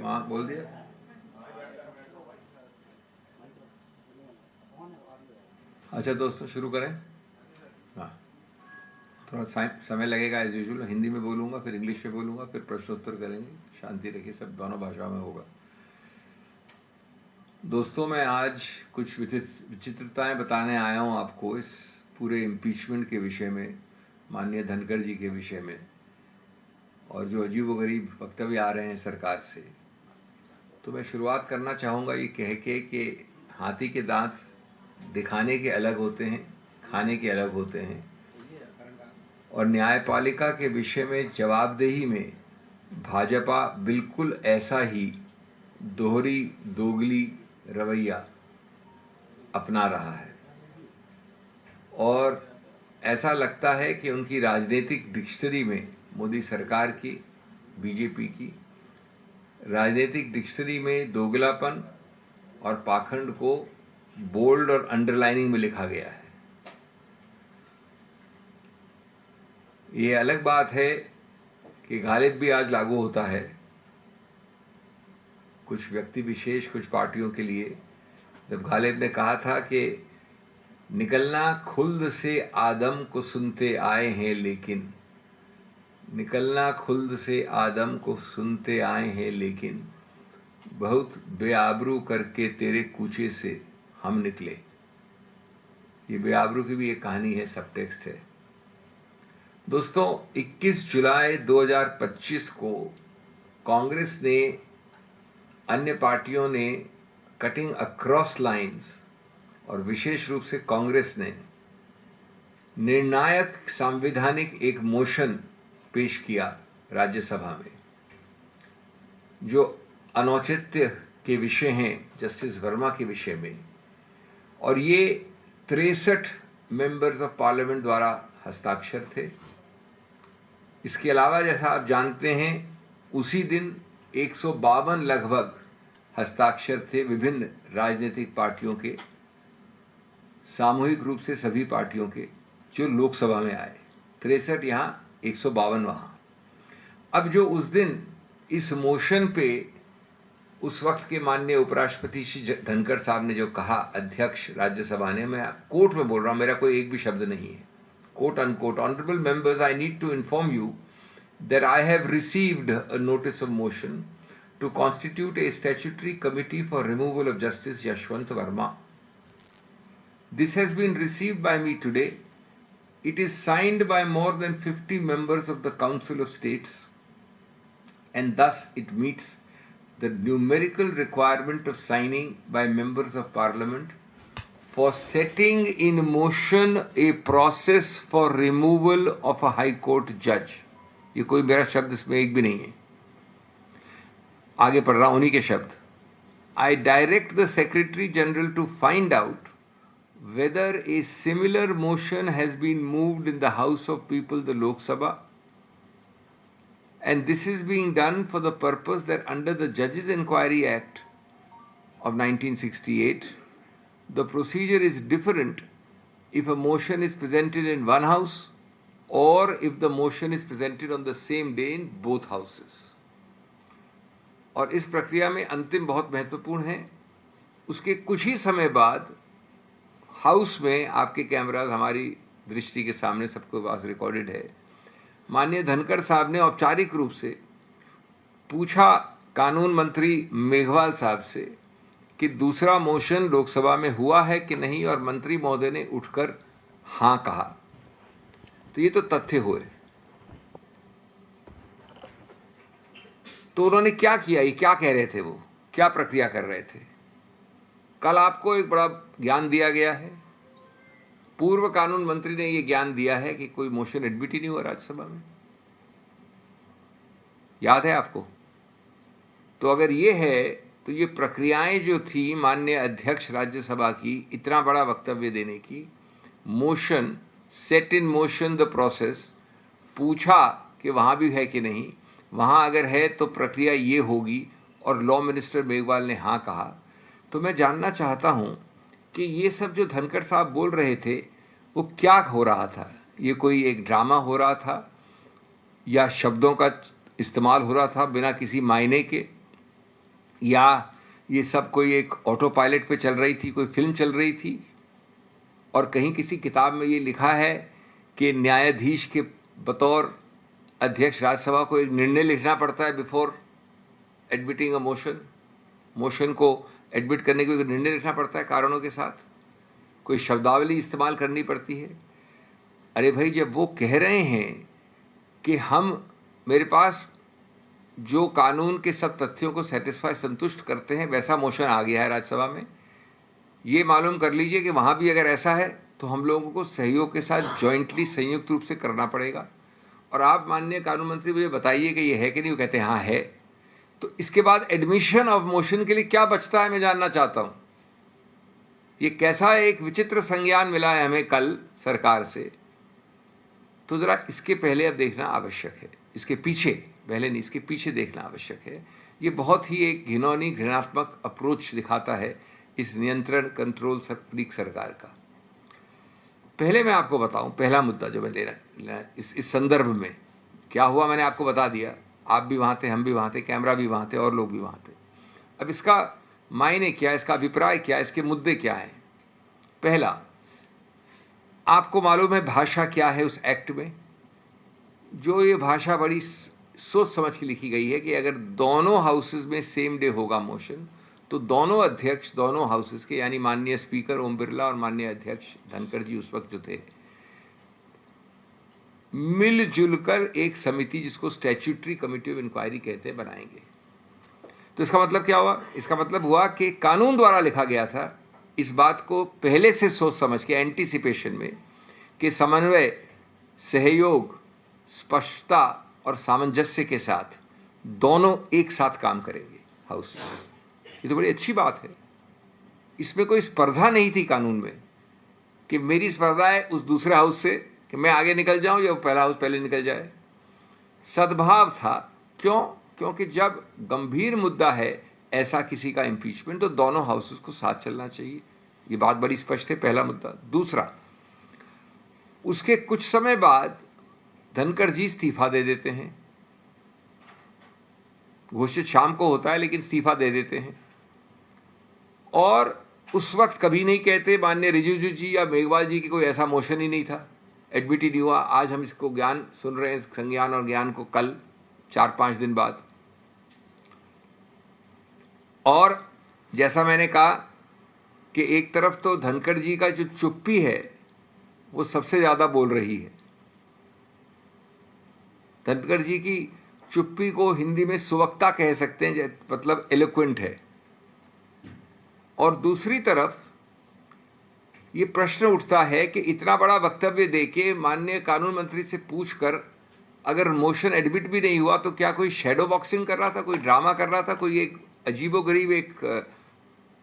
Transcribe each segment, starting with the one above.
वहाँ बोल दिया। अच्छा दोस्तों शुरू करें। हाँ, थोड़ा समय लगेगा एज यूजुअल। हिंदी में बोलूँगा, फिर इंग्लिश में बोलूँगा, फिर प्रश्नोत्तर करेंगे। शांति रखिए, सब दोनों भाषाओं में होगा। दोस्तों मैं आज कुछ विचित्रताएं बताने आया हूं आपको इस पूरे इम्पीचमेंट के विषय में, माननीय धनखड़ जी के विषय में, और जो अजीबोगरीब वक्तव्य आ रहे हैं सरकार से। तो मैं शुरुआत करना चाहूँगा ये कह के कि हाथी के दांत दिखाने के अलग होते हैं, खाने के अलग होते हैं, और न्यायपालिका के विषय में जवाबदेही में भाजपा बिल्कुल ऐसा ही दोहरी दोगली रवैया अपना रहा है। और ऐसा लगता है कि उनकी राजनीतिक डिक्शनरी में, मोदी सरकार की, बीजेपी की राजनीतिक डिक्शनरी में दोगलापन और पाखंड को बोल्ड और अंडरलाइनिंग में लिखा गया है। ये अलग बात है कि गालिब भी आज लागू होता है कुछ व्यक्ति विशेष, कुछ पार्टियों के लिए। जब गालिब ने कहा था कि निकलना खुल्द से आदम को सुनते आए हैं, लेकिन निकलना खुल्द से आदम को सुनते आए हैं, लेकिन बहुत बेआबरू करके तेरे कूचे से हम निकले। ये बेआबरू की भी एक कहानी है, सब टेक्स्ट है। दोस्तों 21 जुलाई 2025 को कांग्रेस ने, अन्य पार्टियों ने कटिंग अक्रॉस लाइंस, और विशेष रूप से कांग्रेस ने निर्णायक संवैधानिक एक मोशन पेश किया राज्यसभा में, जो अनौचित्य के विषय हैं जस्टिस वर्मा के विषय में, और ये 63 मेंबर्स ऑफ पार्लियामेंट द्वारा हस्ताक्षर थे। इसके अलावा जैसा आप जानते हैं उसी दिन 152 लगभग हस्ताक्षर थे विभिन्न राजनीतिक पार्टियों के, सामूहिक रूप से सभी पार्टियों के, जो लोकसभा में आए। 63 यहाँ, 152 वहाँ। अब जो उस दिन इस मोशन पे उस वक्त के माननीय उपराष्ट्रपति श्री धनखड़ साहब ने जो कहा, अध्यक्ष राज्यसभा ने, मैं कोर्ट में बोल रहा हूँ, मेरा कोई एक भी शब्द नहीं है, quote unquote, honourable members, I need to inform you that I have received a notice of motion to constitute a statutory committee for removal of Justice Yashwant Verma. This has been received by me today. It is signed by more than 50 members of the Council of States, and thus it meets the numerical requirement of signing by members of Parliament for setting in motion a process for removal of a High Court judge. ये कोई मेरा शब्द इसमें एक भी नहीं है, आगे पढ़ रहा हूं उन्हीं के शब्द। I direct the secretary general to find out whether a similar motion has been moved in the house of people, the Lok Sabha, and this is being done for the purpose that under the जजेस inquiry act of 1968 the procedure is different if a motion is presented in one house or if the motion is presented on the same day in both houses. और इस प्रक्रिया में अंतिम बहुत महत्वपूर्ण है, उसके कुछ ही समय बाद हाउस में, आपके कैमराज हमारी दृष्टि के सामने सबके पास रिकॉर्डेड है, माननीय धनखड़ साहब ने औपचारिक रूप से पूछा कानून मंत्री मेघवाल साहब से कि दूसरा मोशन लोकसभा में हुआ है कि नहीं, और मंत्री महोदय ने उठकर हाँ कहा। तो ये तो तथ्य हुए। तो उन्होंने क्या किया, ये क्या कह रहे थे, वो क्या प्रक्रिया कर रहे थे? कल आपको एक बड़ा ज्ञान दिया गया है, पूर्व कानून मंत्री ने ये ज्ञान दिया है कि कोई मोशन एडमिट ही नहीं हुआ राज्यसभा में, याद है आपको? तो अगर ये है तो ये प्रक्रियाएं जो थी माननीय अध्यक्ष राज्यसभा की, इतना बड़ा वक्तव्य देने की, motion set in motion the process, पूछा कि वहाँ भी है कि नहीं, वहाँ अगर है तो प्रक्रिया ये होगी, और लॉ मिनिस्टर मेघवाल ने हाँ कहा। तो मैं जानना चाहता हूँ कि ये सब जो धनखड़ साहब बोल रहे थे वो क्या हो रहा था? ये कोई एक ड्रामा हो रहा था, या शब्दों का इस्तेमाल हो रहा था बिना किसी मायने के, या ये सब कोई एक ऑटो पायलट पे चल रही थी, कोई फिल्म चल रही थी, और कहीं किसी किताब में ये लिखा है कि न्यायाधीश के बतौर अध्यक्ष राज्यसभा को एक निर्णय लिखना पड़ता है बिफोर एडमिटिंग अ मोशन को एडमिट करने के लिए निर्णय लिखना पड़ता है कारणों के साथ, कोई शब्दावली इस्तेमाल करनी पड़ती है। अरे भाई, जब वो कह रहे हैं कि मेरे पास जो कानून के सब तथ्यों को सेटिस्फाई संतुष्ट करते हैं वैसा मोशन आ गया है राज्यसभा में, ये मालूम कर लीजिए कि वहाँ भी अगर ऐसा है तो हम लोगों को सहयोग के साथ जॉइंटली संयुक्त रूप से करना पड़ेगा। और आप माननीय कानून मंत्री मुझे बताइए कि ये है कि नहीं। वो कहते हैं हाँ है। तो इसके बाद एडमिशन ऑफ मोशन के लिए क्या बचता है, मैं जानना चाहता हूँ। ये कैसा एक विचित्र संज्ञान मिला है हमें कल सरकार से। तो जरा इसके पहले अब देखना आवश्यक है, इसके पीछे, पहले नहीं इसके पीछे देखना आवश्यक है। ये बहुत ही एक घिनौनी घृणात्मक अप्रोच दिखाता है इस नियंत्रण कंट्रोल फ्रीक सरकार का। पहले मैं आपको बताऊं, पहला मुद्दा जो मैं लेना इस संदर्भ में क्या हुआ, मैंने आपको बता दिया। आप भी वहाँ थे, हम भी वहाँ थे, कैमरा भी वहाँ थे और लोग भी वहाँ थे। अब इसका मायने क्या, इसका अभिप्राय क्या, इसके मुद्दे क्या हैं। पहला, आपको मालूम है भाषा क्या है उस एक्ट में। जो ये भाषा बड़ी सोच समझ के लिखी गई है कि अगर दोनों हाउसेज में सेम डे होगा मोशन, तो दोनों अध्यक्ष दोनों हाउसेज के, यानी माननीय स्पीकर ओम बिरला और माननीय अध्यक्ष धनखड़ जी उस वक्त जो थे, मिलजुल कर एक समिति जिसको स्टैट्यूटरी कमिटी ऑफ इंक्वायरी कहते हैं बनाएंगे। तो इसका मतलब क्या हुआ? इसका मतलब हुआ कि कानून द्वारा लिखा गया था इस बात को पहले से सोच समझ के, एंटीसिपेशन में, कि समन्वय, सहयोग, स्पष्टता और सामंजस्य के साथ दोनों एक साथ काम करेंगे हाउस। ये तो बड़ी अच्छी बात है। इसमें कोई स्पर्धा नहीं थी कानून में कि मेरी स्पर्धा है उस दूसरे हाउस से कि मैं आगे निकल जाऊं या पहला हाउस पहले निकल जाए। सद्भाव था। क्यों? क्योंकि जब गंभीर मुद्दा है ऐसा किसी का इम्पीचमेंट, तो दोनों हाउसेस को साथ चलना चाहिए। ये बात बड़ी स्पष्ट है, पहला मुद्दा। दूसरा, उसके कुछ समय बाद धनखड़ जी इस्तीफा दे देते हैं। घोषित शाम को होता है लेकिन इस्तीफा दे देते हैं, और उस वक्त कभी नहीं कहते माननीय रिजिजू जी या मेघवाल जी की कोई ऐसा मोशन ही नहीं था, एडमिट ही नहीं हुआ। आज हम इसको ज्ञान सुन रहे हैं, संज्ञान और ज्ञान को, कल 4-5 दिन बाद। और जैसा मैंने कहा कि एक तरफ तो धनखड़ जी का जो चुप्पी है वो सबसे ज़्यादा बोल रही है। धनखड़ जी की चुप्पी को हिंदी में सुवक्ता कह सकते हैं, मतलब एलोक्वेंट है। और दूसरी तरफ ये प्रश्न उठता है कि इतना बड़ा वक्तव्य देके माननीय कानून मंत्री से पूछकर अगर मोशन एडमिट भी नहीं हुआ तो क्या कोई शैडो बॉक्सिंग कर रहा था, कोई ड्रामा कर रहा था, कोई एक अजीबोगरीब एक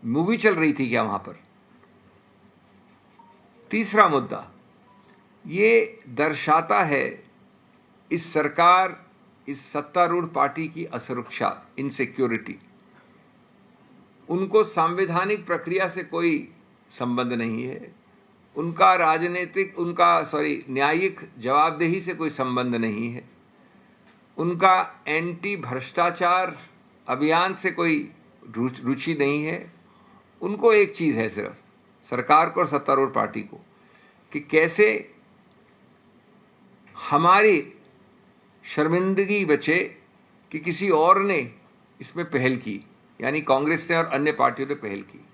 मूवी चल रही थी क्या वहां पर? तीसरा मुद्दा ये दर्शाता है इस सरकार, इस सत्तारूढ़ पार्टी की असुरक्षा, इनसिक्योरिटी। उनको सांवैधानिक प्रक्रिया से कोई संबंध नहीं है, उनका न्यायिक जवाबदेही से कोई संबंध नहीं है, उनका एंटी भ्रष्टाचार अभियान से कोई रुचि नहीं है। उनको एक चीज़ है सिर्फ, सरकार को और सत्तारूढ़ पार्टी को, कि कैसे हमारी शर्मिंदगी बचे कि किसी और ने इसमें पहल की, यानी कांग्रेस ने और अन्य पार्टियों ने पहल की।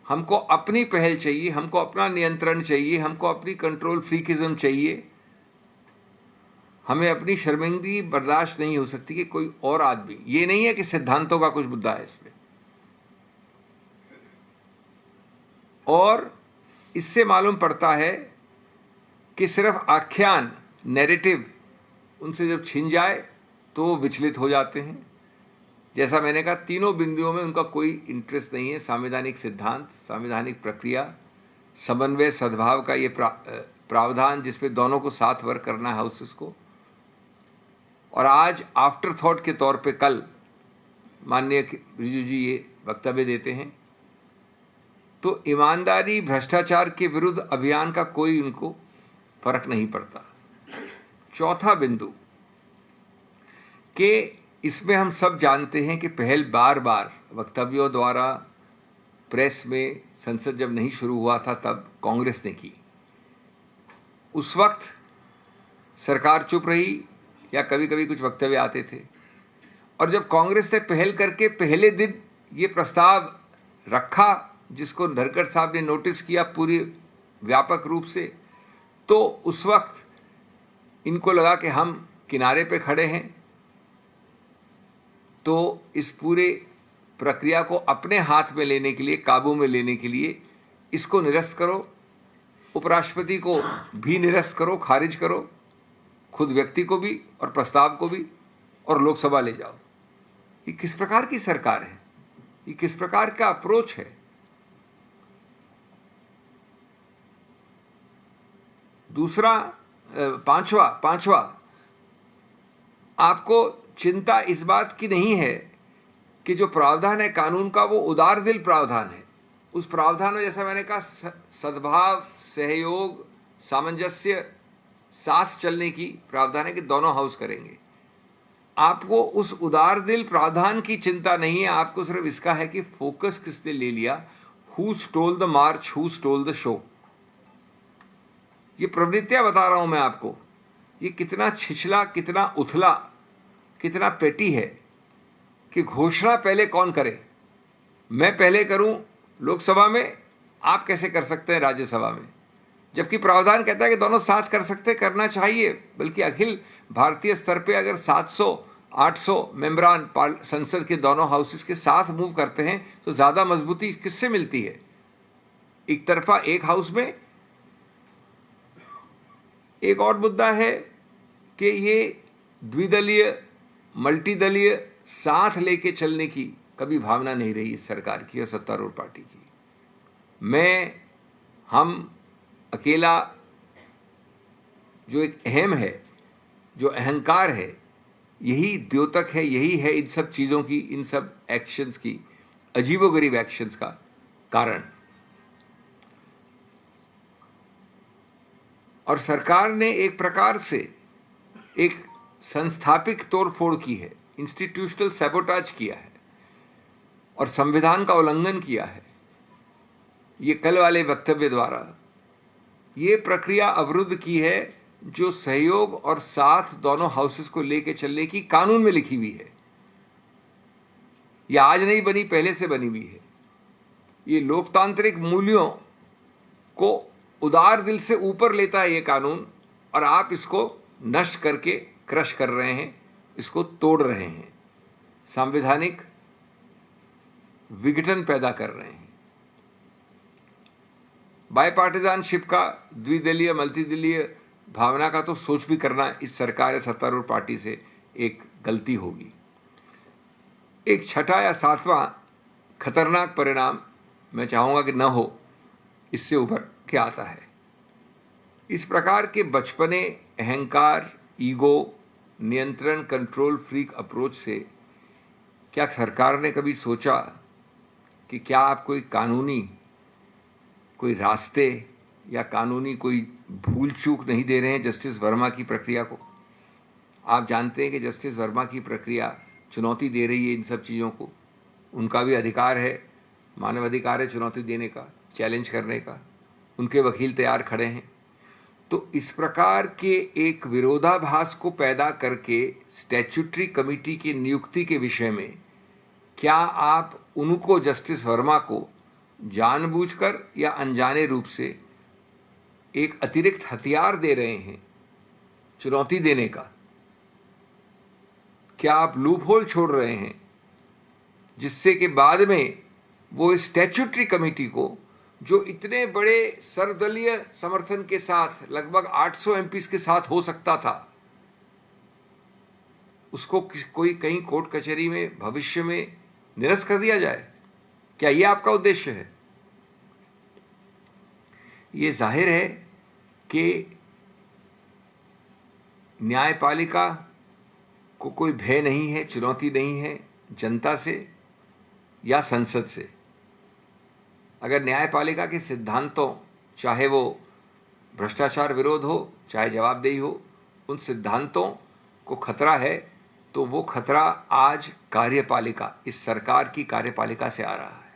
हमको अपनी पहल चाहिए, हमको अपना नियंत्रण चाहिए, हमको अपनी कंट्रोल फ्रीकिज्म चाहिए। हमें अपनी शर्मिंदगी बर्दाश्त नहीं हो सकती कि कोई और आदमी, ये नहीं है कि सिद्धांतों का कुछ मुद्दा है इसमें। और इससे मालूम पड़ता है कि सिर्फ आख्यान, नैरेटिव उनसे जब छिन जाए तो वो विचलित हो जाते हैं। जैसा मैंने कहा, तीनों बिंदुओं में उनका कोई इंटरेस्ट नहीं है। संवैधानिक सिद्धांत, संवैधानिक प्रक्रिया, समन्वय, सद्भाव का ये प्रावधान जिसपे दोनों को साथ वर्क करना है हाउसेस को। और आज आफ्टर थॉट के तौर पे कल माननीय रिजिजू जी ये वक्तव्य देते हैं, तो ईमानदारी भ्रष्टाचार के विरुद्ध अभियान का कोई उनको फर्क नहीं पड़ता। चौथा बिंदु कि इसमें हम सब जानते हैं कि पहल बार बार वक्तव्यों द्वारा प्रेस में संसद जब नहीं शुरू हुआ था तब कांग्रेस ने की। उस वक्त सरकार चुप रही या कभी कभी कुछ वक्तव्य आते थे, और जब कांग्रेस ने पहल करके पहले दिन ये प्रस्ताव रखा जिसको धनखड़ साहब ने नोटिस किया पूरी व्यापक रूप से, तो उस वक्त इनको लगा कि हम किनारे पे खड़े हैं, तो इस पूरे प्रक्रिया को अपने हाथ में लेने के लिए, काबू में लेने के लिए इसको निरस्त करो, उपराष्ट्रपति को भी निरस्त करो, खारिज करो, खुद व्यक्ति को भी और प्रस्ताव को भी, और लोकसभा ले जाओ। ये किस प्रकार की सरकार है? ये किस प्रकार का अप्रोच है? दूसरा, पांचवा, आपको चिंता इस बात की नहीं है कि जो प्रावधान है कानून का वो उदार दिल प्रावधान है। उस प्रावधान में, जैसा मैंने कहा, सद्भाव, सहयोग, सामंजस्य, साथ चलने की प्रावधान है कि दोनों हाउस करेंगे। आपको उस उदार दिल प्रावधान की चिंता नहीं है, आपको सिर्फ इसका है कि फोकस किसने ले लिया, who stole the March, who stole the show. ये प्रवृत्तियां बता रहा हूं मैं आपको, ये कितना छिछला, कितना उथला, कितना पेटी है कि घोषणा पहले कौन करे। मैं पहले करूं लोकसभा में, आप कैसे कर सकते हैं राज्यसभा में, जबकि प्रावधान कहता है कि दोनों साथ कर सकते, करना चाहिए। बल्कि अखिल भारतीय स्तर पे अगर 700-800 मेंबरान संसद के दोनों हाउसेस के साथ मूव करते हैं तो ज़्यादा मजबूती किससे मिलती है? एक तरफा एक हाउस में। एक और मुद्दा है कि ये द्विदलीय, मल्टीदलीय साथ लेके चलने की कभी भावना नहीं रही इस सरकार की और सत्तारूढ़ पार्टी की। हम अकेला, जो एक अहम है, जो अहंकार है, यही द्योतक है, यही है इन सब चीज़ों की, इन सब एक्शंस की, अजीबोगरीब एक्शंस का कारण। और सरकार ने एक प्रकार से एक संस्थापिक तोड़फोड़ की है, इंस्टीट्यूशनल सैबोटाज किया है और संविधान का उल्लंघन किया है। ये कल वाले वक्तव्य द्वारा ये प्रक्रिया अवरुद्ध की है जो सहयोग और साथ दोनों हाउसेस को लेकर चलने की कानून में लिखी हुई है। यह आज नहीं बनी, पहले से बनी हुई है। ये लोकतांत्रिक मूल्यों को उदार दिल से ऊपर लेता है ये कानून, और आप इसको नष्ट करके क्रश कर रहे हैं, इसको तोड़ रहे हैं, संवैधानिक विघटन पैदा कर रहे हैं। बायपार्टिजानशिप का, द्विदलीय मल्टीदलीय भावना का तो सोच भी करना इस सरकार या सत्तारूढ़ पार्टी से एक गलती होगी। एक छठा या सातवां खतरनाक परिणाम मैं चाहूँगा कि न हो, इससे उभर के आता है। इस प्रकार के बचपने, अहंकार, ईगो, नियंत्रण, कंट्रोल फ्रीक अप्रोच से क्या सरकार ने कभी सोचा कि क्या आप कोई कानूनी कोई रास्ते या कानूनी कोई भूल चूक नहीं दे रहे हैं जस्टिस वर्मा की प्रक्रिया को? आप जानते हैं कि जस्टिस वर्मा की प्रक्रिया चुनौती दे रही है इन सब चीज़ों को। उनका भी अधिकार है, मानवाधिकार है चुनौती देने का, चैलेंज करने का। उनके वकील तैयार खड़े हैं। तो इस प्रकार के एक विरोधाभास को पैदा करके स्टैट्यूटरी कमेटी की नियुक्ति के विषय में क्या आप उनको, जस्टिस वर्मा को, जानबूझकर या अनजाने रूप से एक अतिरिक्त हथियार दे रहे हैं चुनौती देने का? क्या आप लूप होल छोड़ रहे हैं जिससे कि बाद में वो स्टैट्यूटरी कमेटी को, जो इतने बड़े सर्वदलीय समर्थन के साथ लगभग 800 एमपीस के साथ हो सकता था, उसको कोई कहीं कोर्ट कचहरी में भविष्य में निरस्त कर दिया जाए? क्या यह आपका उद्देश्य है? ये जाहिर है कि न्यायपालिका को कोई भय नहीं है, चुनौती नहीं है जनता से या संसद से। अगर न्यायपालिका के सिद्धांतों, चाहे वो भ्रष्टाचार विरोध हो, चाहे जवाबदेही हो, उन सिद्धांतों को खतरा है तो वो खतरा आज कार्यपालिका, इस सरकार की कार्यपालिका से आ रहा है।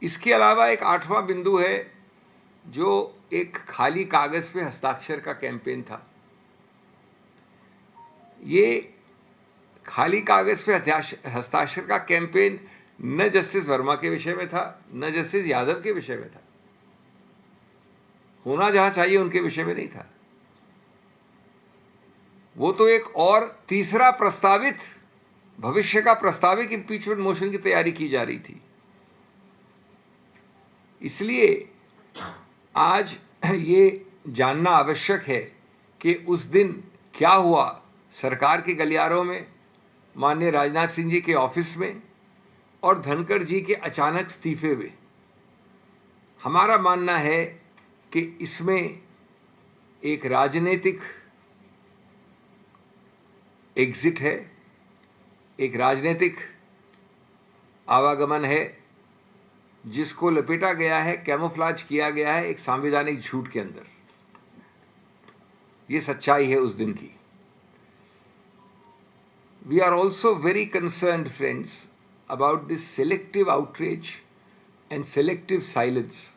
इसके अलावा एक 8वां बिंदु है जो एक खाली कागज पे हस्ताक्षर का कैंपेन था। ये खाली कागज पे हस्ताक्षर का कैंपेन न जस्टिस वर्मा के विषय में था, न जस्टिस यादव के विषय में था, होना जहां चाहिए उनके विषय में नहीं था। वो तो एक और तीसरा प्रस्तावित, भविष्य का प्रस्तावित इंपीचमेंट मोशन की तैयारी की जा रही थी। इसलिए आज ये जानना आवश्यक है कि उस दिन क्या हुआ सरकार के गलियारों में, माननीय राजनाथ सिंह जी के ऑफिस में और धनखड़ जी के अचानक इस्तीफे में। हमारा मानना है कि इसमें एक राजनीतिक एग्जिट है, एक राजनीतिक आवागमन है जिसको लपेटा गया है, कैमोफ्लेज किया गया है एक संवैधानिक झूठ के अंदर। ये सच्चाई है उस दिन की। We are also very concerned, friends, about this selective outrage and selective silence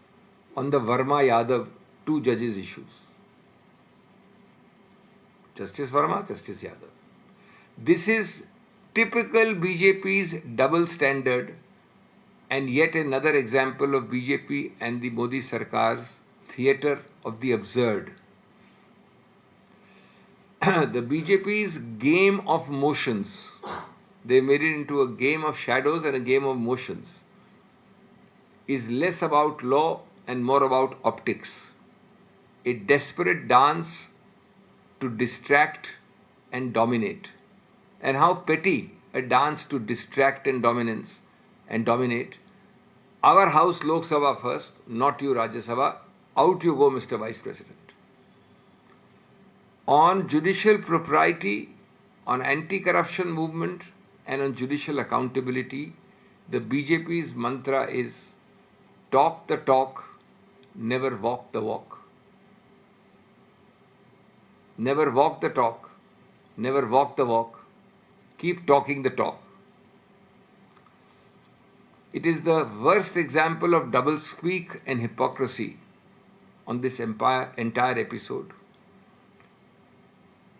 on the Verma Yadav two judges issues. Justice Verma, Justice Yadav. This is typical BJP's double standard and yet another example of BJP and the Modi Sarkar's theatre of the absurd. The BJP's game of motions, they made it into a game of shadows and a game of motions, is less about law and more about optics. A desperate dance to distract and dominate. And how petty a dance to distract and dominate. Our house Lok Sabha first, not you Rajya Sabha. Out you go, Mr. Vice President. On judicial propriety, on anti-corruption movement and on judicial accountability, the BJP's mantra is talk the talk, never walk the walk. Never walk the talk, never walk the walk, keep talking the talk. It is the worst example of doublespeak and hypocrisy on this entire episode.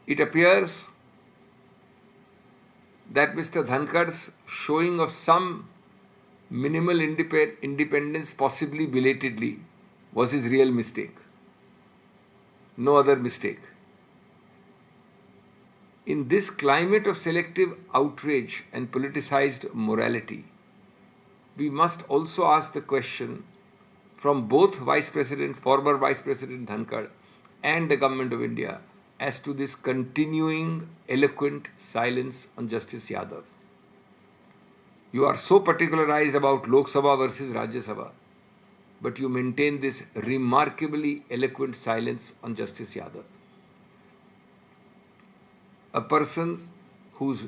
It appears that Mr. Dhankard's showing of some minimal independence, possibly belatedly, was his real mistake. No other mistake. In this climate of selective outrage and politicized morality, we must also ask the question from both former Vice President Dhankard and the Government of India as to this continuing eloquent silence on Justice Yadav. You are so particularized about Lok Sabha versus Rajya Sabha, but you maintain this remarkably eloquent silence on Justice Yadav. A person whose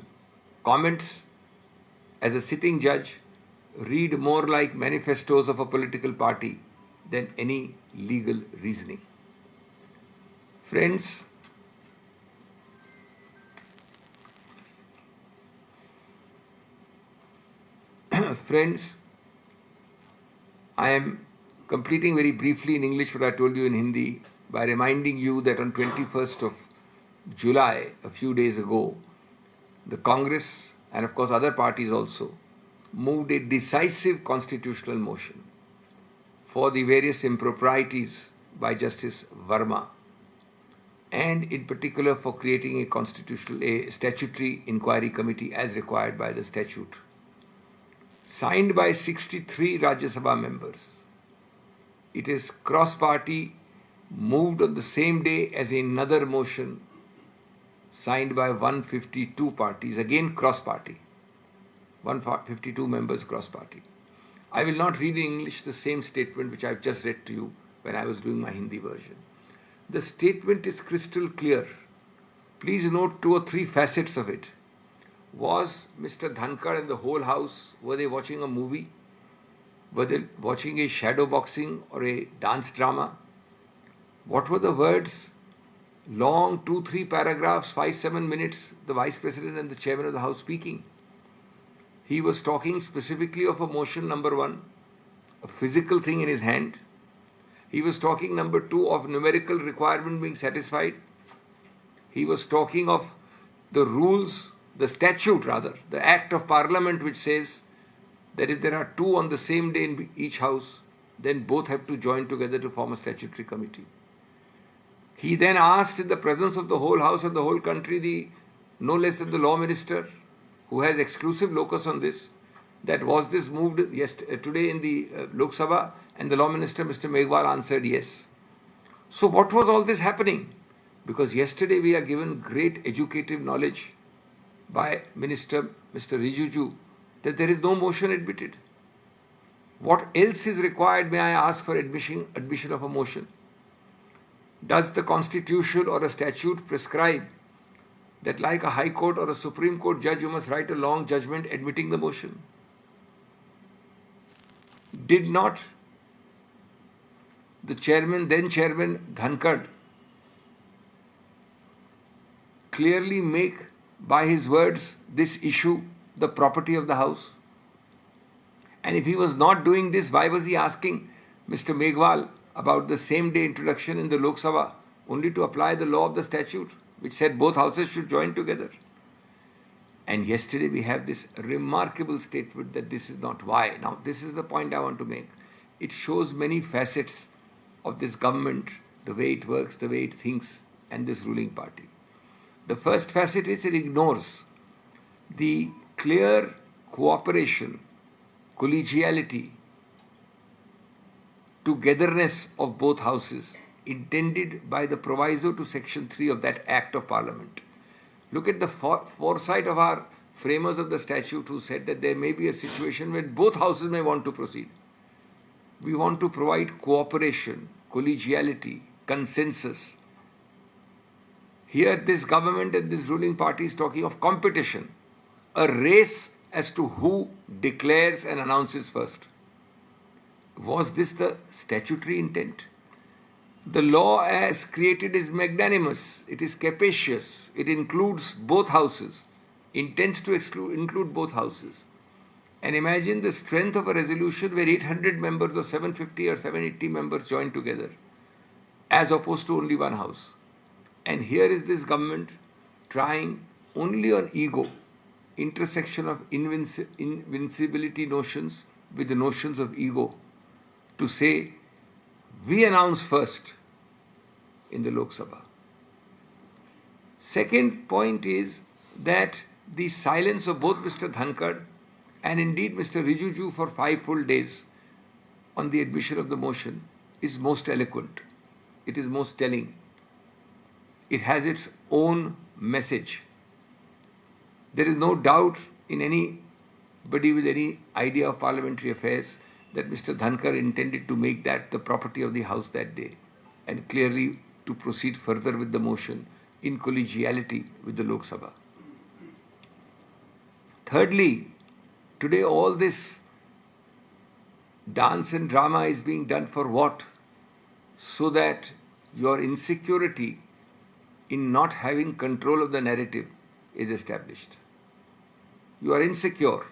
comments as a sitting judge read more like manifestos of a political party than any legal reasoning. Friends, I am completing very briefly in English what I told you in Hindi by reminding you that on 21st of July, a few days ago, the Congress and of course other parties also moved a decisive constitutional motion for the various improprieties by Justice Verma, and in particular for creating a statutory inquiry committee as required by the statute, signed by 63 Rajya Sabha members. It is cross-party, moved on the same day as another motion signed by 152 parties, again cross-party, 152 members cross-party. I will not read in English the same statement which I have just read to you when I was doing my Hindi version. The statement is crystal clear. Please note 2 or 3 facets of it. Was Mr. Dhankard and the whole house, were they watching a movie? Were they watching a shadow boxing or a dance drama? What were the words long 2-3 paragraphs, 5-7 minutes, the Vice President and the Chairman of the House speaking. He was talking specifically of a motion number 1, a physical thing in his hand. He was talking number 2 of numerical requirement being satisfied. He was talking of the rules, the statute rather, the Act of Parliament which says that if there are 2 on the same day in each house, then both have to join together to form a statutory committee. He then asked in the presence of the whole house and the whole country, no less than the law minister, who has exclusive locus on this, that was this moved today in the Lok Sabha, and the law minister, Mr. Meghwal, answered yes. So what was all this happening? Because yesterday we are given great educative knowledge by Minister Mr. Rijiju that there is no motion admitted. What else is required, may I ask, for admission of a motion? Does the Constitution or a statute prescribe that like a High Court or a Supreme Court judge, you must write a long judgment admitting the motion? Did not the then Chairman Dhankad, clearly make by his words this issue the property of the House? And if he was not doing this, why was he asking Mr. Meghwal about the same day introduction in the Lok Sabha, only to apply the law of the statute, which said both houses should join together? And yesterday we have this remarkable statement that this is not why. Now, this is the point I want to make. It shows many facets of this government, the way it works, the way it thinks, and this ruling party. The first facet is it ignores the clear cooperation, collegiality, togetherness of both houses intended by the proviso to Section 3 of that Act of Parliament. Look at the foresight of our framers of the statute who said that there may be a situation when both houses may want to proceed. We want to provide cooperation, collegiality, consensus. Here this government and this ruling party is talking of competition, a race as to who declares and announces first. Was this the statutory intent? The law as created is magnanimous, it is capacious, it includes both houses, intends to include both houses. And imagine the strength of a resolution where 800 members or 750 or 780 members join together, as opposed to only one house. And here is this government trying only on ego, intersection of invincibility notions with the notions of ego, to say, we announce first in the Lok Sabha. Second point is that the silence of both Mr. Dhankad and indeed Mr. Rijiju for 5 full days on the admission of the motion is most eloquent. It is most telling. It has its own message. There is no doubt in anybody with any idea of parliamentary affairs that Mr. Dhankad intended to make that the property of the House that day, and clearly to proceed further with the motion in collegiality with the Lok Sabha. Thirdly, today all this dance and drama is being done for what? So that your insecurity in not having control of the narrative is established. You are insecure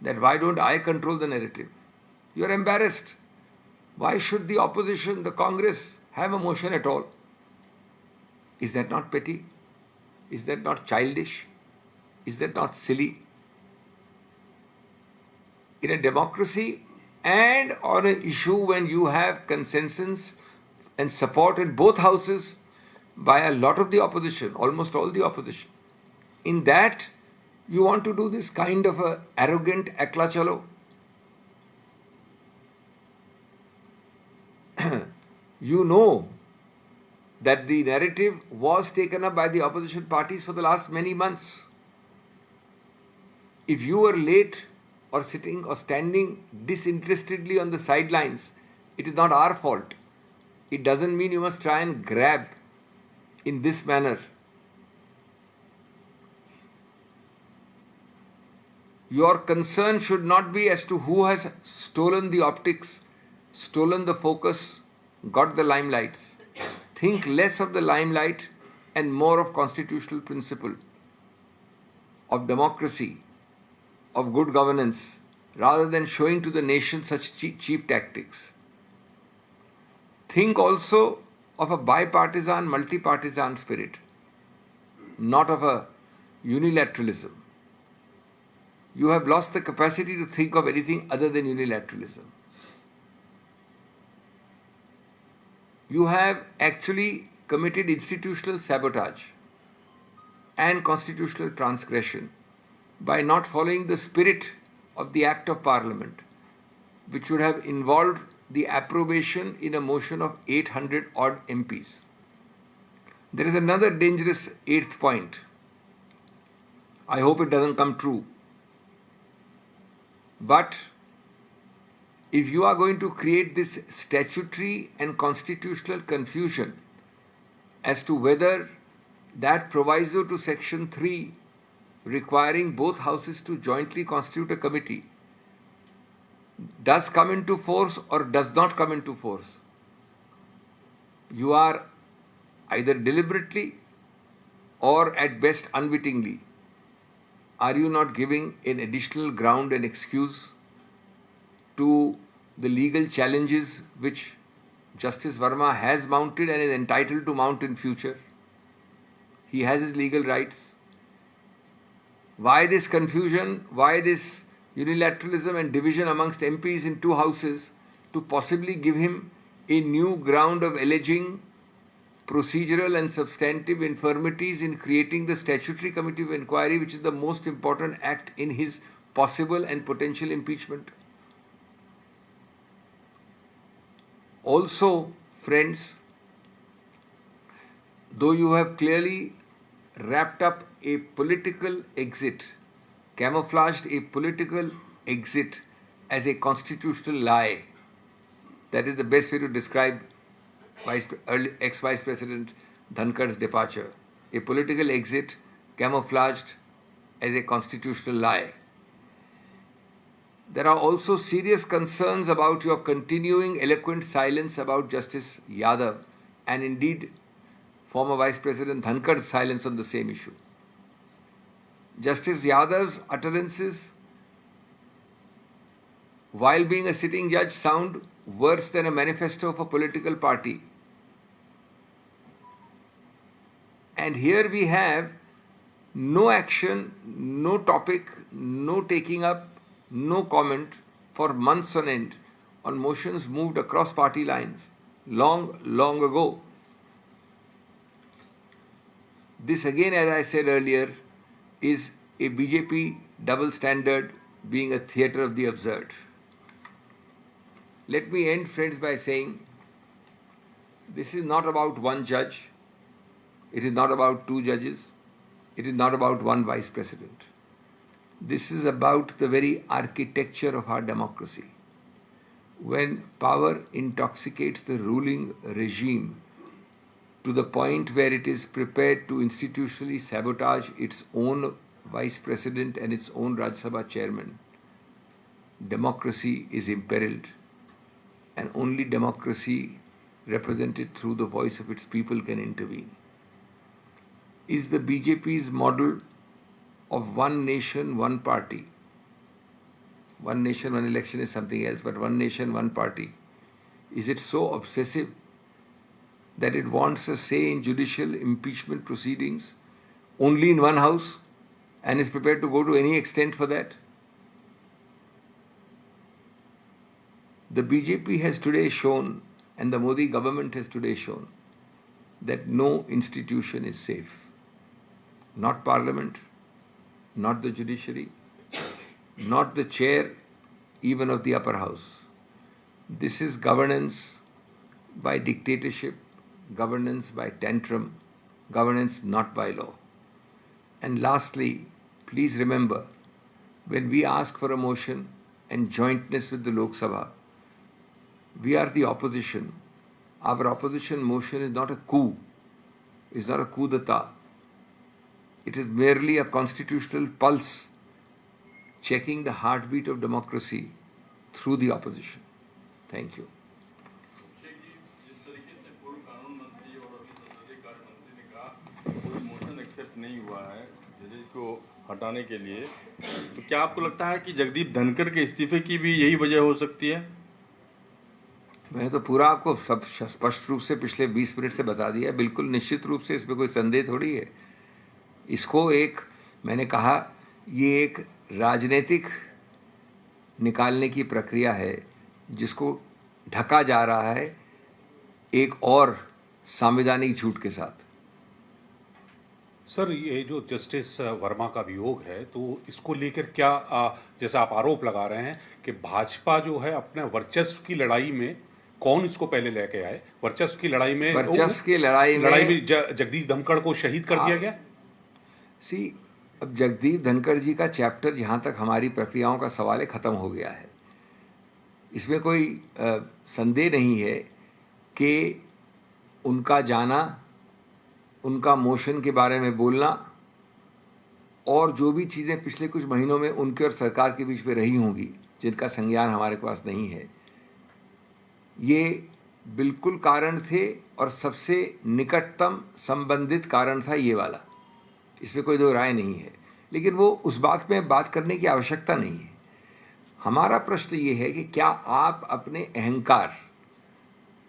that why don't I control the narrative? You are embarrassed. Why should the opposition, the Congress, have a motion at all? Is that not petty? Is that not childish? Is that not silly? In a democracy and on an issue when you have consensus and support in both houses by a lot of the opposition, almost all the opposition, in that you want to do this kind of a arrogant ekla chalo? You know that the narrative was taken up by the opposition parties for the last many months. If you were late or sitting or standing disinterestedly on the sidelines, it is not our fault. It doesn't mean you must try and grab in this manner. Your concern should not be as to who has stolen the optics, stolen the focus, got the limelights. think less of the limelight and more of constitutional principle, of democracy, of good governance, rather than showing to the nation such cheap tactics. Think also of a bipartisan, multi-partisan spirit, not of a unilateralism. You have lost the capacity to think of anything other than unilateralism. You have actually committed institutional sabotage and constitutional transgression by not following the spirit of the Act of Parliament, which would have involved the approbation in a motion of 800 odd MPs. There is another dangerous eighth point. I hope it doesn't come true. But if you are going to create this statutory and constitutional confusion as to whether that proviso to Section 3 requiring both houses to jointly constitute a committee does come into force or does not come into force, you are either deliberately or at best unwittingly, are you not giving an additional ground and excuse to the legal challenges which Justice Verma has mounted and is entitled to mount in future? He has his legal rights. Why this confusion? Why this unilateralism and division amongst MPs in two houses to possibly give him a new ground of alleging procedural and substantive infirmities in creating the statutory committee of inquiry, which is the most important act in his possible and potential impeachment? Also, friends, though you have clearly wrapped up a political exit, camouflaged a political exit as a constitutional lie, that is the best way to describe ex-Vice President Dhankard's departure. A political exit camouflaged as a constitutional lie. There are also serious concerns about your continuing eloquent silence about Justice Yadav and indeed former Vice President Dhankard's silence on the same issue. Justice Yadav's utterances, while being a sitting judge, sound worse than a manifesto of a political party. And here we have no action, no topic, no taking up, no comment for months on end on motions moved across party lines long ago. This again, as I said earlier, is a BJP double standard being a theatre of the absurd. Let me end, friends, by saying this is not about one judge, it is not about two judges, it is not about one vice president. This is about the very architecture of our democracy. When power intoxicates the ruling regime to the point where it is prepared to institutionally sabotage its own vice president and its own Rajya Sabha chairman, democracy is imperiled, and only democracy represented through the voice of its people can intervene. Is the BJP's model of one nation, one party, one nation, one election is something else, but one nation, one party, is it so obsessive that it wants a say in judicial impeachment proceedings only in one house and is prepared to go to any extent for that? The BJP has today shown, and the Modi government has today shown, that no institution is safe. Not Parliament, not the judiciary, not the chair even of the upper house. This is governance by dictatorship, governance by tantrum, governance not by law. And lastly, please remember, when we ask for a motion and jointness with the Lok Sabha, we are the opposition. Our opposition motion is not a coup, is not a coup d'etat. It is merely a constitutional pulse checking the heartbeat of democracy through the opposition. Thank you. कार्य मंत्री ने कहा कोई motion accept नहीं हुआ है जजेस को हटाने के लिए, तो क्या आपको लगता है कि जगदीप धनखड़ के इस्तीफे की भी यही वजह हो सकती है? मैंने तो पूरा आपको सब स्पष्ट रूप से पिछले 20 मिनट से बता दिया। बिल्कुल निश्चित रूप से इसमें कोई संदेह थोड़ी है। इसको एक, मैंने कहा, ये एक राजनीतिक निकालने की प्रक्रिया है जिसको ढका जा रहा है एक और संवैधानिक झूठ के साथ। सर, ये जो जस्टिस वर्मा का वियोग है, तो इसको लेकर क्या जैसा आप आरोप लगा रहे हैं कि भाजपा जो है अपने वर्चस्व की लड़ाई में, कौन इसको पहले लेके आए? वर्चस्व की लड़ाई में जगदीश धनखड़ को शहीद कर दिया गया। अब जगदीप धनखड़ जी का चैप्टर, जहाँ तक हमारी प्रक्रियाओं का सवाल है, ख़त्म हो गया है। इसमें कोई संदेह नहीं है कि उनका जाना, उनका मोशन के बारे में बोलना और जो भी चीज़ें पिछले कुछ महीनों में उनके और सरकार के बीच में रही होंगी, जिनका संज्ञान हमारे पास नहीं है, ये बिल्कुल कारण थे और सबसे निकटतम संबंधित कारण था ये वाला। इसमें कोई दो राय नहीं है। लेकिन वो उस बात में बात करने की आवश्यकता नहीं है। हमारा प्रश्न ये है कि क्या आप अपने अहंकार,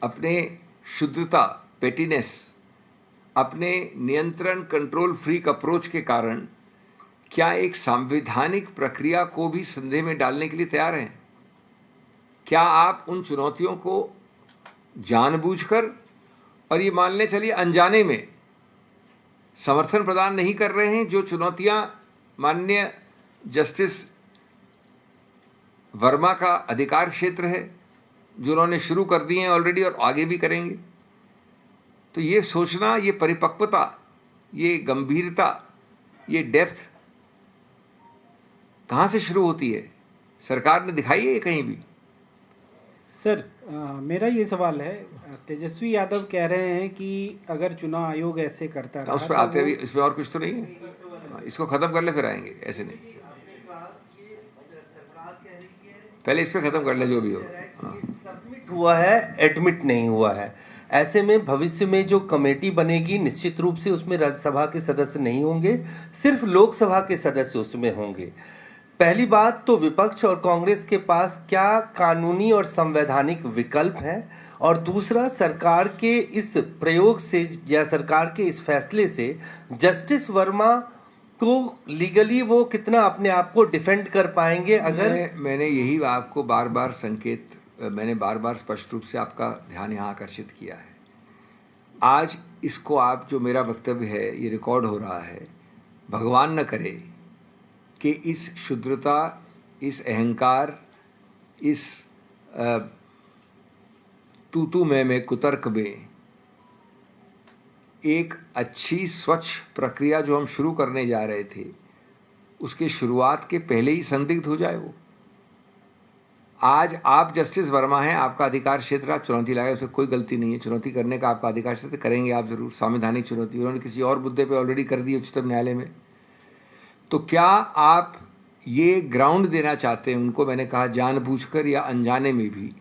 अपने शुद्धता, पेटीनेस, अपने नियंत्रण, कंट्रोल फ्रीक अप्रोच के कारण क्या एक संवैधानिक प्रक्रिया को भी संदेह में डालने के लिए तैयार हैं? क्या आप उन चुनौतियों को जानबूझकर और ये मान ले चलिए अनजाने में समर्थन प्रदान नहीं कर रहे हैं? जो चुनौतियां माननीय जस्टिस वर्मा का अधिकार क्षेत्र है, जो उन्होंने शुरू कर दिए हैं ऑलरेडी और आगे भी करेंगे, तो ये सोचना, ये परिपक्वता, ये गंभीरता, ये डेप्थ कहाँ से शुरू होती है? सरकार ने दिखाई है कहीं भी? सर, मेरा ये सवाल है, तेजस्वी यादव कह रहे हैं कि अगर चुनाव आयोग ऐसे करता रहा, उस पर आते हुए इसमें और कुछ तो नहीं है। इसको खत्म कर ले फिर आएंगे, ऐसे नहीं। पहले इस पे खत्म कर ले जो भी हो। सबमिट हुआ है, एडमिट नहीं हुआ है। ऐसे में भविष्य में जो कमेटी बनेगी, निश्चित रूप से उसमें राज्यसभा के सदस्य नहीं होंगे, सिर्फ लोकसभा के सदस्य उसमें होंगे। पहली बात तो विपक्ष और कांग्रेस के पास क्या कानूनी और संवैधानिक विकल्प हैं, और दूसरा, सरकार के इस प्रयोग से या सरकार के इस फैसले से जस्टिस वर्मा को लीगली वो कितना अपने आप को डिफेंड कर पाएंगे? अगर मैंने यही आपको बार बार मैंने बार बार स्पष्ट रूप से आपका ध्यान यहाँ आकर्षित किया है। आज इसको आप, जो मेरा वक्तव्य है ये रिकॉर्ड हो रहा है, भगवान न करे कि इस शुद्धता, इस अहंकार, इस तू मैं कुतर्क में एक अच्छी स्वच्छ प्रक्रिया जो हम शुरू करने जा रहे थे, उसके शुरुआत के पहले ही संदिग्ध हो जाए वो। आज आप जस्टिस वर्मा हैं, आपका अधिकार क्षेत्र, आप चुनौती लाए, उसमें कोई गलती नहीं है। चुनौती करने का आपका अधिकार क्षेत्र, करेंगे आप जरूर संवैधानिक चुनौती। उन्होंने किसी और मुद्दे पे ऑलरेडी कर दी उच्चतम न्यायालय में। तो क्या आप ये ग्राउंड देना चाहते हैं उनको? मैंने कहा जानबूझकर या अनजाने में भी।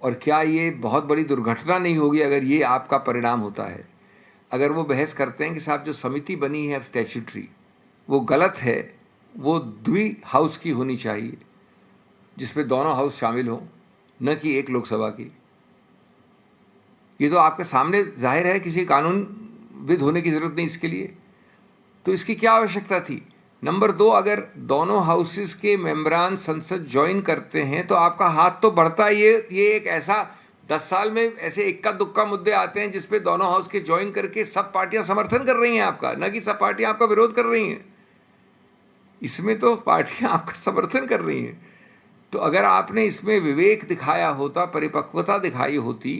और क्या ये बहुत बड़ी दुर्घटना नहीं होगी अगर ये आपका परिणाम होता है? अगर वो बहस करते हैं कि साहब जो समिति बनी है स्टैट्यूटरी वो गलत है, वो द्वि हाउस की होनी चाहिए जिसमें दोनों हाउस शामिल हों, न कि एक लोकसभा की। ये तो आपके सामने जाहिर है, किसी कानूनविद होने की जरूरत नहीं इसके लिए। तो इसकी क्या आवश्यकता थी? नंबर 2, अगर दोनों हाउसेस के मेंबरान संसद ज्वाइन करते हैं तो आपका हाथ तो बढ़ता है। ये एक ऐसा 10 साल में ऐसे इक्का दुक्का मुद्दे आते हैं जिसपे दोनों हाउस के ज्वाइन करके सब पार्टियां समर्थन कर रही हैं आपका, न कि सब पार्टियां आपका विरोध कर रही हैं। इसमें तो पार्टियां आपका समर्थन कर रही हैं। तो अगर आपने इसमें विवेक दिखाया होता, परिपक्वता दिखाई होती,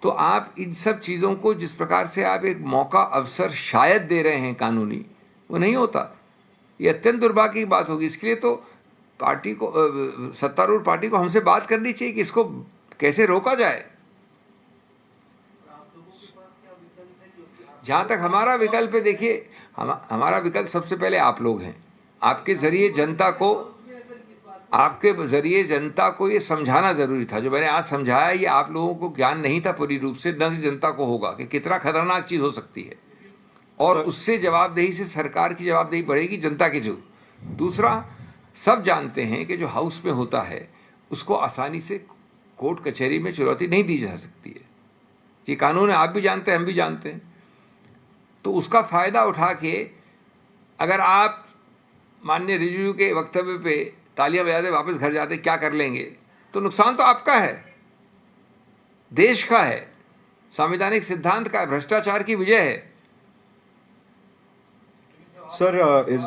तो आप इन सब चीज़ों को, जिस प्रकार से आप एक मौका अवसर शायद दे रहे हैं कानूनी, वो नहीं होता। ये अत्यंत दुर्भाग्य की बात होगी। इसके लिए तो पार्टी को, सत्तारूढ़ पार्टी को हमसे बात करनी चाहिए कि इसको कैसे रोका जाए। जहाँ तक हमारा विकल्प है, देखिए हमारा विकल्प सबसे पहले आप लोग हैं। आपके जरिए जनता को आपके जरिए जनता को ये समझाना जरूरी था। जो मैंने आज समझाया ये आप लोगों को ज्ञान नहीं था पूरी रूप से, न जनता को होगा कि कितना खतरनाक चीज हो सकती है, और उससे जवाबदेही से सरकार की जवाबदेही बढ़ेगी जनता के जो। दूसरा, सब जानते हैं कि जो हाउस में होता है उसको आसानी से कोर्ट कचहरी में चुनौती नहीं दी जा सकती है। ये कानून है, आप भी जानते हैं, हम भी जानते हैं। तो उसका फायदा उठा के अगर आप माननीय रिजिजू के वक्तव्य पे तालियां बजाते वापस घर जाते क्या कर लेंगे, तो नुकसान तो आपका है, देश का है, संवैधानिक सिद्धांत का है, भ्रष्टाचार की विजय है। सर इस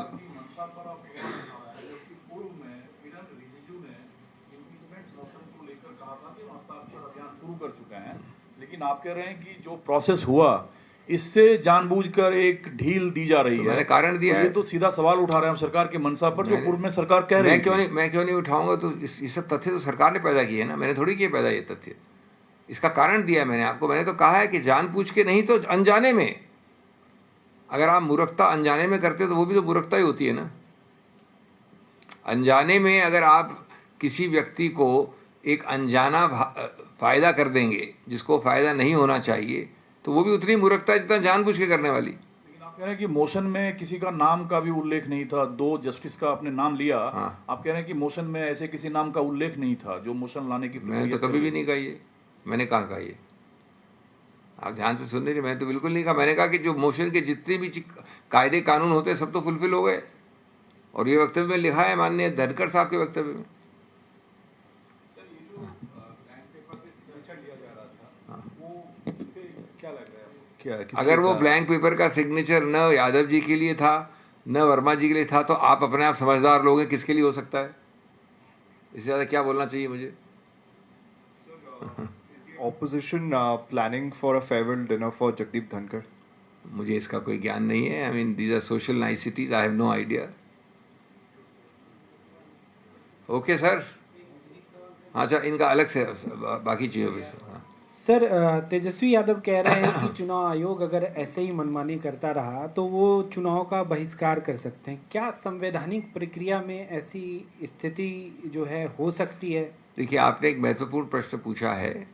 शुरू कर चुके हैं, लेकिन आप कह रहे हैं कि जो प्रोसेस हुआ इससे जानबूझकर एक ढील दी जा रही तो है। मैंने कारण दिया ये है। तो सीधा सवाल उठा रहे हैं हम सरकार के मंशा पर, जो पूर्व में सरकार कह रही है। मैं क्यों नहीं उठाऊंगा? तो ये सब तथ्य तो सरकार ने पैदा किए ना, मैंने थोड़ी किए पैदा ये तथ्य। इसका कारण दिया है मैंने आपको। मैंने तो कहा है कि जानबूझ के नहीं तो अनजाने में। अगर आप मूर्खता अनजाने में करते तो वो भी तो मूर्खता ही होती है ना। अनजाने में अगर आप किसी व्यक्ति को एक अनजाना फायदा कर देंगे जिसको फायदा नहीं होना चाहिए, तो वो भी उतनी मूर्खता है जितना जानबूझ के करने वाली। लेकिन आप कह रहे हैं कि मोशन में किसी का नाम का भी उल्लेख नहीं था, 2 जस्टिस का आपने नाम लिया। हाँ। आप कह रहे हैं कि मोशन में ऐसे किसी नाम का उल्लेख नहीं था जो मोशन लाने की मैंने तो कभी भी नहीं कहा ये। मैंने कहाँ कहा ये? आप ध्यान से सुन रहे, मैं तो बिल्कुल नहीं कहा। मैंने कहा कि जो मोशन के जितने भी कायदे कानून होते हैं सब तो फुलफिल हो गए, और ये वक्तव्य में लिखा है माननीय धनखड़ साहब के वक्तव्य में। अगर वो ब्लैंक पेपर का सिग्नेचर न यादव जी के लिए था न वर्मा जी के लिए था, तो आप अपने आप समझदार लोग हैं, किसके लिए हो सकता है? इससे ज़्यादा क्या बोलना चाहिए मुझे? opposition planning for a farewell dinner for Jagdeep Dhankar? मुझे इसका कोई ज्ञान नहीं है। I mean these are social niceties, I have no idea. Okay sir. अच्छा, इनका अलग से बाकी चीज़ों पे हाँ। सर तेजस्वी यादव कह रहे हैं कि चुनाव आयोग अगर ऐसे ही मनमानी करता रहा तो वो चुनाव का बहिष्कार कर सकते हैं। क्या संवैधानिक प्रक्रिया में ऐसी स्थिति जो है हो सकती है? देखिए, आपने एक महत्वपूर्ण प्रश्न पूछा है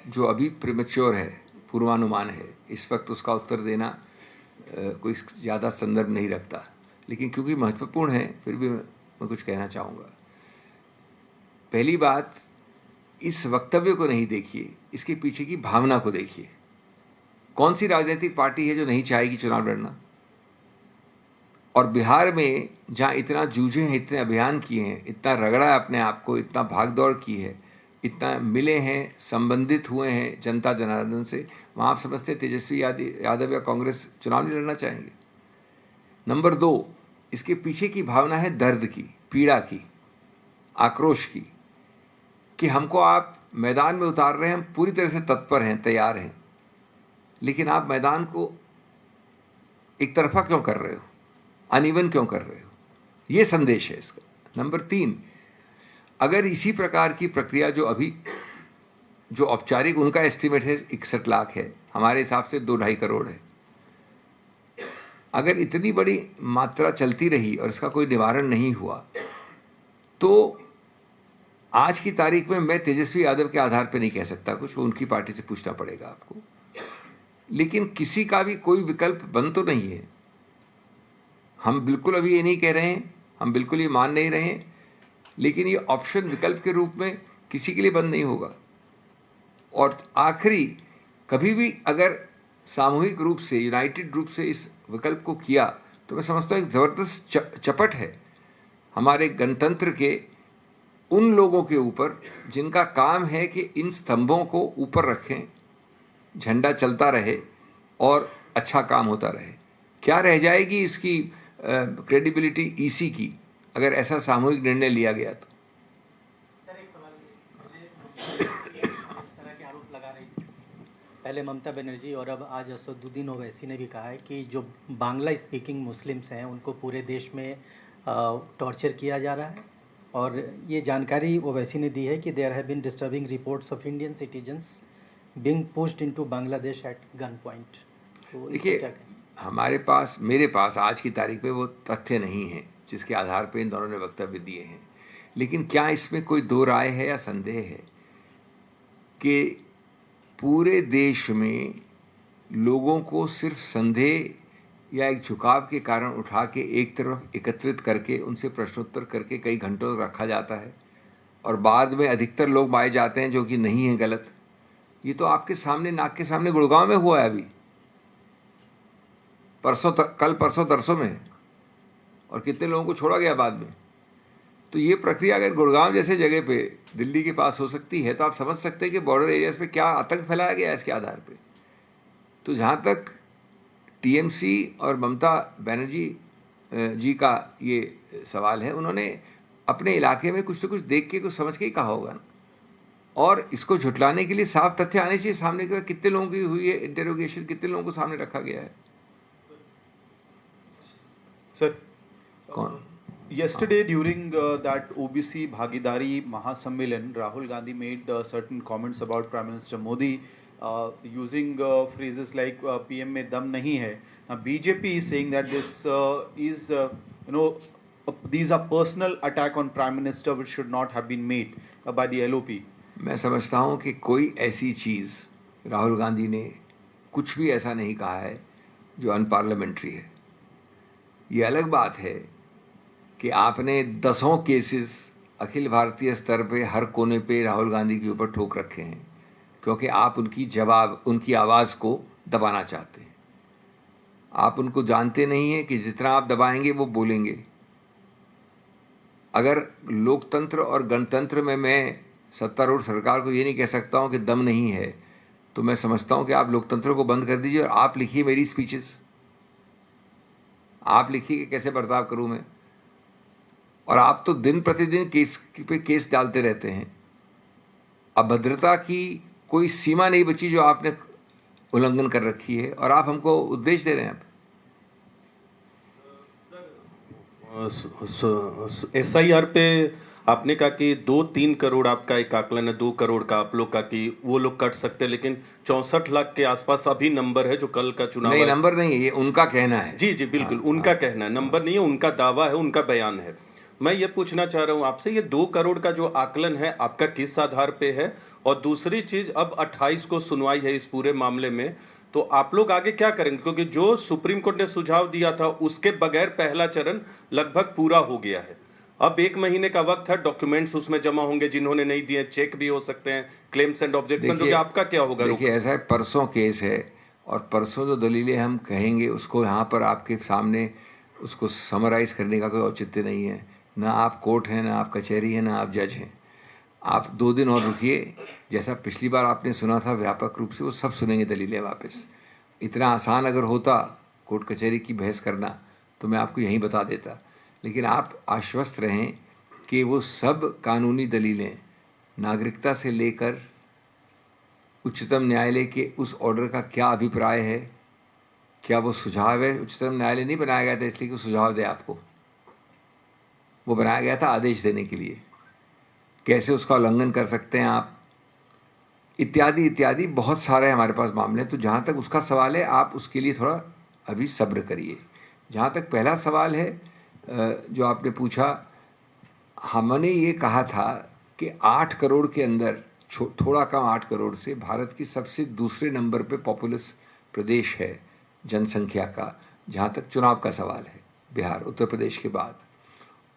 जो अभी प्रीमेच्योर है, पूर्वानुमान है। इस वक्त उसका उत्तर देना कोई ज़्यादा संदर्भ नहीं रखता, लेकिन क्योंकि महत्वपूर्ण है फिर भी मैं कुछ कहना चाहूँगा। पहली बात, इस वक्तव्य को नहीं देखिए, इसके पीछे की भावना को देखिए। कौन सी राजनीतिक पार्टी है जो नहीं चाहेगी चुनाव लड़ना? और बिहार में जहाँ इतना जूझे हैं, इतने अभियान किए हैं, इतना रगड़ा है अपने आप को, इतना भागदौड़ की है, इतना मिले हैं, संबंधित हुए हैं जनता जनार्दन से, वहाँ आप समझते हैं तेजस्वी यादव या कांग्रेस चुनाव नहीं लड़ना चाहेंगे? नंबर 2, इसके पीछे की भावना है दर्द की, पीड़ा की, आक्रोश की, कि हमको आप मैदान में उतार रहे हैं, हम पूरी तरह से तत्पर हैं, तैयार हैं, लेकिन आप मैदान को एक तरफा क्यों कर रहे हो, अनइवन क्यों कर रहे हो? ये संदेश है इसका। नंबर 3, अगर इसी प्रकार की प्रक्रिया जो अभी जो औपचारिक उनका एस्टिमेट है 61 लाख है, हमारे हिसाब से 2-2.5 करोड़ है, अगर इतनी बड़ी मात्रा चलती रही और इसका कोई निवारण नहीं हुआ, तो आज की तारीख में मैं तेजस्वी यादव के आधार पर नहीं कह सकता कुछ, वो उनकी पार्टी से पूछना पड़ेगा आपको। लेकिन किसी का भी कोई विकल्प बंद तो नहीं है। हम बिल्कुल अभी ये नहीं कह रहे हैं, हम बिल्कुल ये मान नहीं रहे हैं, लेकिन ये ऑप्शन विकल्प के रूप में किसी के लिए बंद नहीं होगा। और आखिरी, कभी भी अगर सामूहिक रूप से, यूनाइटेड रूप से इस विकल्प को किया, तो मैं समझता हूँ एक ज़बरदस्त चपट है हमारे गणतंत्र के उन लोगों के ऊपर जिनका काम है कि इन स्तंभों को ऊपर रखें, झंडा चलता रहे और अच्छा काम होता रहे। क्या रह जाएगी इसकी क्रेडिबिलिटी ईसी की अगर ऐसा सामूहिक निर्णय लिया गया तो? सर एक सवाल, इस तरह के आरोप लगा रही थी पहले ममता बनर्जी और अब आज असदुद्दीन ओवैसी ने भी कहा है कि जो बांग्ला स्पीकिंग मुस्लिम्स हैं उनको पूरे देश में टॉर्चर किया जा रहा है, और ये जानकारी ओवैसी ने दी है कि there have been disturbing reports of Indian citizens being pushed into Bangladesh at gun point. तो देखिए, हमारे पास, मेरे पास आज की तारीख में वो तथ्य नहीं है जिसके आधार पर इन दोनों ने वक्तव्य दिए हैं, लेकिन क्या इसमें कोई दो राय है या संदेह है कि पूरे देश में लोगों को सिर्फ संदेह या एक झुकाव के कारण उठा के एक तरफ एकत्रित करके उनसे प्रश्नोत्तर करके कई घंटों तक रखा जाता है और बाद में अधिकतर लोग पाए जाते हैं जो कि नहीं है, गलत। ये तो आपके सामने, नाक के सामने गुड़गांव में हुआ है अभी, कल परसों तरसों में, और कितने लोगों को छोड़ा गया बाद में। तो ये प्रक्रिया अगर गुड़गांव जैसे जगह पे दिल्ली के पास हो सकती है तो आप समझ सकते हैं कि बॉर्डर एरियाज पे क्या आतंक फैलाया गया है इसके आधार पे। तो जहाँ तक टीएमसी और ममता बनर्जी जी का ये सवाल है, उन्होंने अपने इलाके में कुछ तो कुछ देख के, कुछ समझ के ही कहा होगा ना। और इसको झुटलाने के लिए साफ तथ्य आने चाहिए सामने के, कितने लोगों की हुई है इंटरोगेशन, कितने लोगों को सामने रखा गया है। सर, कौन? yesterday during that OBC Bhagidari Mahasammelan, Rahul Gandhi made certain comments about Prime Minister Modi using phrases like PM में दम नहीं है. Now BJP is saying that this is these are personal attack on Prime Minister which should not have been made by the LOP. मैं समझता हूँ कि कोई ऐसी चीज़ राहुल गांधी ने कुछ भी ऐसा नहीं कहा है जो अनपार्लियामेंट्री है। ये अलग बात है कि आपने दसों केसेस अखिल भारतीय स्तर पे हर कोने पे राहुल गांधी के ऊपर ठोक रखे हैं क्योंकि आप उनकी आवाज़ को दबाना चाहते हैं। आप उनको जानते नहीं हैं कि जितना आप दबाएंगे वो बोलेंगे। अगर लोकतंत्र और गणतंत्र में मैं सत्तारूढ़ सरकार को ये नहीं कह सकता हूँ कि दम नहीं है, तो मैं समझता हूँ कि आप लोकतंत्र को बंद कर दीजिए और आप लिखिए मेरी स्पीचेस, आप लिखिए कि कैसे बर्ताव करूँ मैं। और आप तो दिन प्रतिदिन केस पे केस डालते रहते हैं। अभद्रता की कोई सीमा नहीं बची जो आपने उल्लंघन कर रखी है और आप हमको उपदेश दे रहे हैं। SIR पे आपने कहा कि 2-3 करोड़ आपका एक आकलन है, 2 करोड़ का आप लोग का कि वो लोग कट सकते हैं, लेकिन 64 लाख के आसपास अभी नंबर है जो कल का चुनाव नहीं, है। नंबर नहीं है, ये उनका कहना है। जी जी बिल्कुल, उनका कहना है, नंबर नहीं है, उनका दावा है, उनका बयान है। मैं ये पूछना चाह रहा हूँ आपसे, ये 2 करोड़ का जो आकलन है आपका किस आधार पे है? और दूसरी चीज, अब 28 को सुनवाई है इस पूरे मामले में, तो आप लोग आगे क्या करेंगे? क्योंकि जो सुप्रीम कोर्ट ने सुझाव दिया था उसके बगैर पहला चरण लगभग पूरा हो गया है। अब 1 महीने का वक्त है, डॉक्यूमेंट्स उसमें जमा होंगे, जिन्होंने नहीं दिए चेक भी हो सकते हैं, क्लेम्स एंड ऑब्जेक्शन, तो आपका क्या होगा? देखिए, ऐसा है, परसों केस है और परसों जो दलीलें हम कहेंगे उसको यहाँ पर आपके सामने उसको समराइज करने का कोई औचित्य नहीं है। ना आप कोर्ट हैं, ना आप कचहरी हैं, ना आप जज हैं। आप 2 दिन और रुकिए, जैसा पिछली बार आपने सुना था व्यापक रूप से, वो सब सुनेंगे दलीलें वापस। इतना आसान अगर होता कोर्ट कचहरी की बहस करना तो मैं आपको यहीं बता देता, लेकिन आप आश्वस्त रहें कि वो सब कानूनी दलीलें, नागरिकता से लेकर उच्चतम न्यायालय के उस ऑर्डर का क्या अभिप्राय है, क्या वो सुझाव है। उच्चतम न्यायालय नहीं बनाया गया था इसलिए कि सुझाव दे आपको, वो बनाया गया था आदेश देने के लिए, कैसे उसका उल्लंघन कर सकते हैं आप, इत्यादि इत्यादि बहुत सारे हमारे पास मामले। तो जहाँ तक उसका सवाल है, आप उसके लिए थोड़ा अभी सब्र करिए। जहाँ तक पहला सवाल है जो आपने पूछा, हमने ये कहा था कि 8 करोड़ के अंदर, थोड़ा कम 8 करोड़ से, भारत की सबसे दूसरे नंबर पे पॉपुलस प्रदेश है जनसंख्या का, जहाँ तक चुनाव का सवाल है, बिहार, उत्तर प्रदेश के बाद।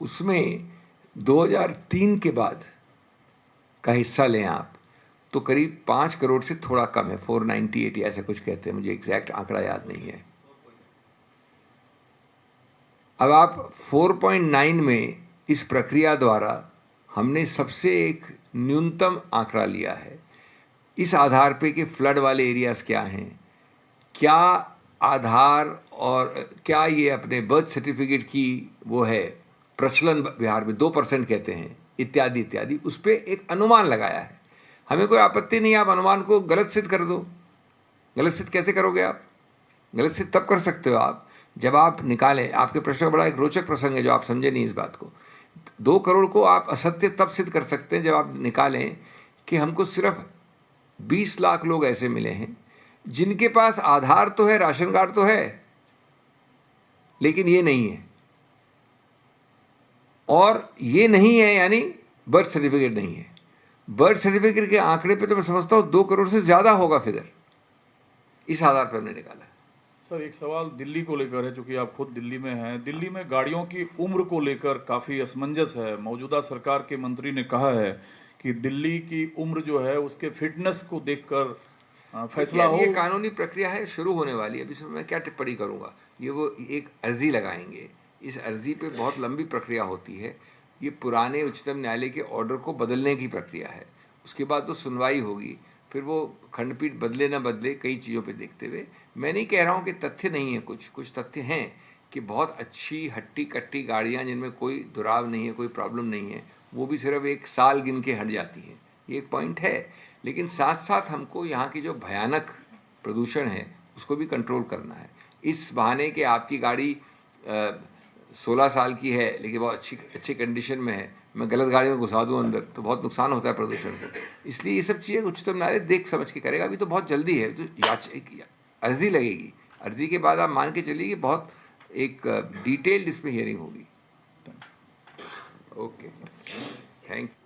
उसमें 2003 के बाद का हिस्सा लें आप तो करीब 5 करोड़ से थोड़ा कम है, 498 ऐसा कुछ कहते हैं, मुझे एग्जैक्ट आंकड़ा याद नहीं है। अब आप 4.9 में इस प्रक्रिया द्वारा हमने सबसे एक न्यूनतम आंकड़ा लिया है, इस आधार पे कि फ्लड वाले एरियाज क्या हैं, क्या आधार और क्या ये अपने बर्थ सर्टिफिकेट की वो है प्रचलन बिहार में 2% कहते हैं, इत्यादि इत्यादि, उस पर एक अनुमान लगाया है। हमें कोई आपत्ति नहीं, आप अनुमान को गलत सिद्ध कर दो। गलत सिद्ध कैसे करोगे आप? गलत सिद्ध तब कर सकते हो आप जब आप निकालें। आपके प्रश्न का बड़ा एक रोचक प्रसंग है जो आप समझे नहीं इस बात को। 2 करोड़ को आप असत्य तब सिद्ध कर सकते हैं जब आप निकालें कि हमको सिर्फ 20 लाख लोग ऐसे मिले हैं जिनके पास आधार तो है, राशन कार्ड तो है, लेकिन ये नहीं है। और ये नहीं है यानी बर्थ सर्टिफिकेट नहीं है। बर्थ सर्टिफिकेट के आंकड़े पे तो मैं समझता हूँ 2 करोड़ से ज़्यादा होगा फिगर, इस आधार पर हमने निकाला। सर एक सवाल दिल्ली को लेकर है, चूंकि आप खुद दिल्ली में हैं। दिल्ली में गाड़ियों की उम्र को लेकर काफ़ी असमंजस है। मौजूदा सरकार के मंत्री ने कहा है कि दिल्ली की उम्र जो है उसके फिटनेस को देखकर फैसला हो। ये कानूनी प्रक्रिया है, शुरू होने वाली है। अब इसमें मैं क्या टिप्पणी करूँगा। ये वो एक अर्जी लगाएंगे, इस अर्जी पे बहुत लंबी प्रक्रिया होती है। ये पुराने उच्चतम न्यायालय के ऑर्डर को बदलने की प्रक्रिया है। उसके बाद तो सुनवाई होगी, फिर वो खंडपीठ बदले ना बदले कई चीज़ों पे देखते हुए। मैं नहीं कह रहा हूँ कि तथ्य नहीं है, कुछ तथ्य हैं कि बहुत अच्छी हट्टी कट्टी गाड़ियाँ जिनमें कोई दुराव नहीं है, कोई प्रॉब्लम नहीं है, वो भी सिर्फ 1 साल गिन के हट जाती हैं। ये एक पॉइंट है। लेकिन साथ साथ हमको यहाँ की जो भयानक प्रदूषण है उसको भी कंट्रोल करना है। इस बहाने कि आपकी गाड़ी 16 साल की है लेकिन बहुत अच्छी कंडीशन में है, मैं गलत गाड़ी में घुसा दूँ अंदर तो बहुत नुकसान होता है प्रदूषण को। इसलिए ये सब चीज़ें उच्चतम न्यायालय देख समझ के करेगा। अभी तो बहुत जल्दी है, तो अर्जी लगेगी। अर्जी के बाद आप मान के चलिए कि बहुत एक डिटेल्ड इसमें हियरिंग होगी। Okay, thank you.